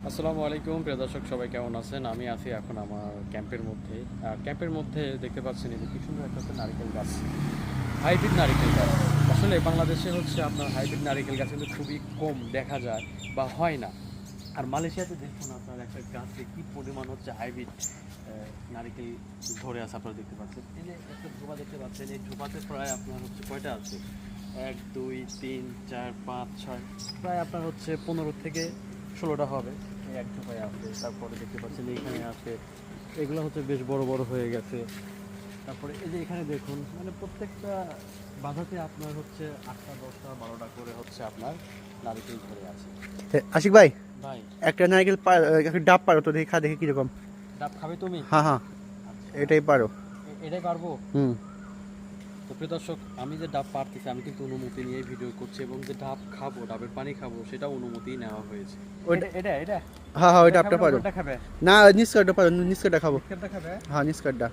আসসালামু আলাইকুম প্রিয় দর্শক, সবাই কেমন আছেন? আমি আছি এখন আমার ক্যাম্পের মধ্যে। আর ক্যাম্পের মধ্যে দেখতে পাচ্ছেন এই যে কি সুন্দর একটা নারকেল গাছ, হাইব্রিড নারকেল গাছ। আসলে বাংলাদেশে হচ্ছে আপনার হাইব্রিড নারকেল গাছ কিন্তু খুবই কম দেখা যায় বা হয় না। আর মালয়েশিয়াতে দেখুন আপনার একটা গাছে কি পরিমাণ হচ্ছে হাইব্রিড নারকেল ধরে আছে, আপনারা দেখতে পাচ্ছেন। এই যে একটা ধোপা দেখতে পাচ্ছেন, এই ধোপাতে প্রায় আপনার হচ্ছে কয়টা আছে? 1 2 3 4 5 6, প্রায় আপনার হচ্ছে 15 থেকে 16টা হবে। এই এক ধোপায় আছে। তারপরে দেখতে পাচ্ছেন এইখানে আছে, এগুলো হচ্ছে বেশ বড় বড় হয়ে গেছে। তারপরে এই যে এখানে দেখুন, মানে প্রত্যেকটা বাঁধাতে আপনার হচ্ছে 8টা 10টা 12টা করে হচ্ছে আপনার নারকেল ধরে আছে। আশিক ভাই, ভাই একটা নারকেল একটা ডাব পারো তো, দেখি দেখি কিরকম। ডাব খাবে তুমি? হ্যাঁ হ্যাঁ, আচ্ছা, এটাই পারো। এটাই পারবো। হুম। তো প্রিয় দর্শক, আমি যে ডাব পারতেছি আমি কিন্তু অনুমতি নিয়ে ভিডিও করছি, এবং যে ডাব খাবো, ডাবের পানি খাবো, সেটা অনুমতি নেওয়া হয়েছে। ওইটা এটা এটা হ্যাঁ হ্যাঁ, ওই ডাবটা পারো। এটা খাবে? না, নিস্কারটা পারো, নিস্কারটা খাবো। এটা খাবে? হ্যাঁ, নিস্কারটা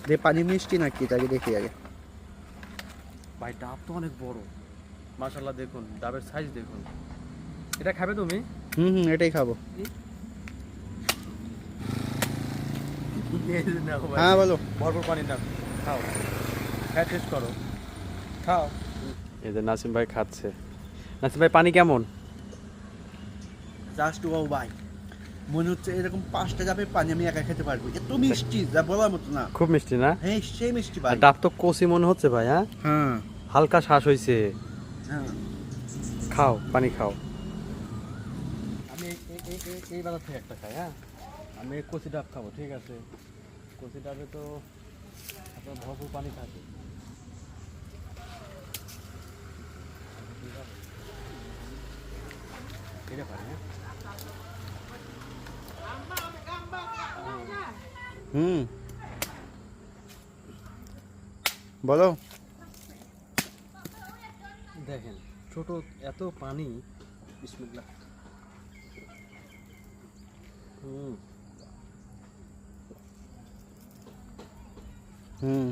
দে। পানি মিষ্টি নাকি তাকে দেখি আগে। ভাই ডাব তো অনেক বড়, মাশাআল্লাহ। দেখুন ডাবের সাইজ দেখুন। এটা খাবে তুমি? হুম হুম, এটাই খাবো। হ্যাঁ বলো। ভরপুর পানি দাও, খাও, হ্যাঁ টেস্ট করো, খাও। এই যে নাসিম ভাই খাচ্ছে। নাসিম ভাই, পানি কেমন? জাস্ট ওয়াও ভাই, মনে হচ্ছে এরকম 5টা ডাবের পানি আমি একা খেতে পারবো। এত মিষ্টি যা বলার মতো না। খুব মিষ্টি না? হ্যাঁ, সেই মিষ্টি ভাই। আর ডাব তো কচি মনে হচ্ছে ভাই। হ্যাঁ হ্যাঁ হালকা শ্বাস হয়েছে। হ্যাঁ। খাও, পানি খাও। আমি এই বাজার থেকে একটা খাই। হ্যাঁ, আমি কচি ডাব খাবো, ঠিক আছে? কচি ডাবে তো আপনার ভরপুর পানি থাকে। এটা পারি, হ্যাঁ। হুম, বলো। দেখেন ছোট এত পানি, বিসমিল্লাহ। হুম হুম।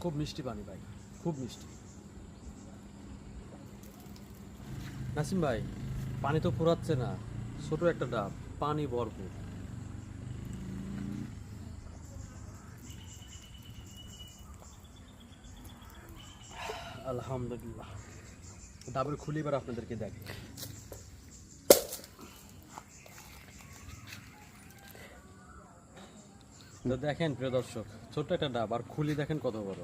খুব মিষ্টি পানি ভাই, খুব মিষ্টি। নাসিম ভাই, পানি তো ফুরাচ্ছে না, ছোট একটা ডাব, পানি ভরপুর। আলহামদুলিল্লাহ। ডাবের খুলি এবার আপনাদেরকে দেখ। তো দেখেন প্রিয় দর্শক, ছোট্ট একটা ডাব, আর খুলি দেখেন কত বড়,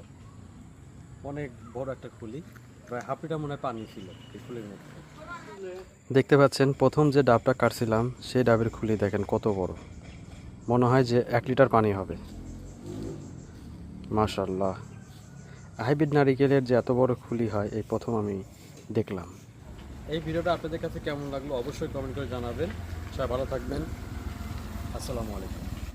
অনেক বড় একটা খুলি। প্রায় হাফ লিটার মনে হয় পানি ছিল এই খুলির মধ্যে। দেখতে পাচ্ছেন প্রথম যে ডাবটা কাটছিলাম সেই ডাবের খুলি দেখেন কত বড়, মনে হয় যে 1 লিটার পানি হবে। মাশাআল্লাহ, হাইব্রিড নারিকেলের যে এত বড় খুলি হয় এই প্রথম আমি দেখলাম। এই ভিডিওটা আপনাদের কাছে কেমন লাগলো অবশ্যই কমেন্ট করে জানাবেন। সবাই ভালো থাকবেন। আসসালামু আলাইকুম।